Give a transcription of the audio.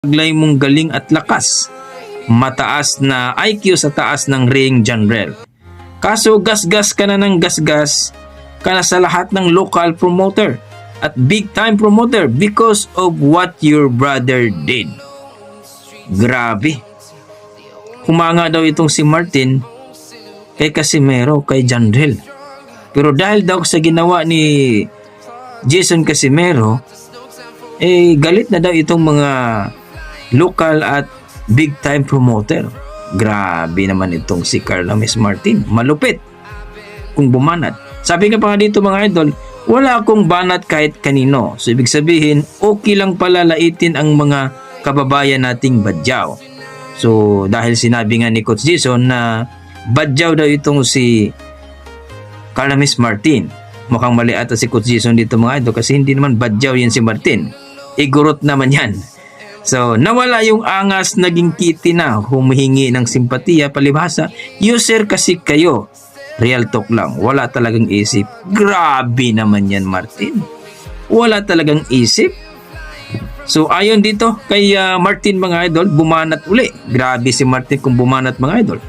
taglay mong galing at lakas. Mataas na IQ sa taas ng ring general. Kaso gasgas ka na ng gasgas ka na sa lahat ng local promoter at big time promoter because of what your brother did. Grabe. Humanga daw itong si Martin kay Casimero, kay Janrel. Pero dahil daw sa ginawa ni Jason Casimero, galit na daw itong mga local at big time promoter. Grabe naman itong si Carla Miss Martin. Malupit kung bumanat. Sabi nga pa nga dito mga idol, wala akong banat kahit kanino. So ibig sabihin, okay lang pala laitin ang mga kababayan nating badyaw. So dahil sinabi nga ni Coach Jason na badyaw daw itong si Carla Miss Martin. Mukhang mali ata si Coach Jason dito mga idol kasi hindi naman badyaw yan si Martin. Igurot naman yan. So nawala yung angas, naging kitty na, humihingi ng simpatiya, palibhasa. User kasi kayo. Real talk lang, wala talagang isip. Grabe naman yan Martin. Wala talagang isip. So ayon dito kay Martin mga idol, bumanat uli. Grabe si Martin kung bumanat mga idol.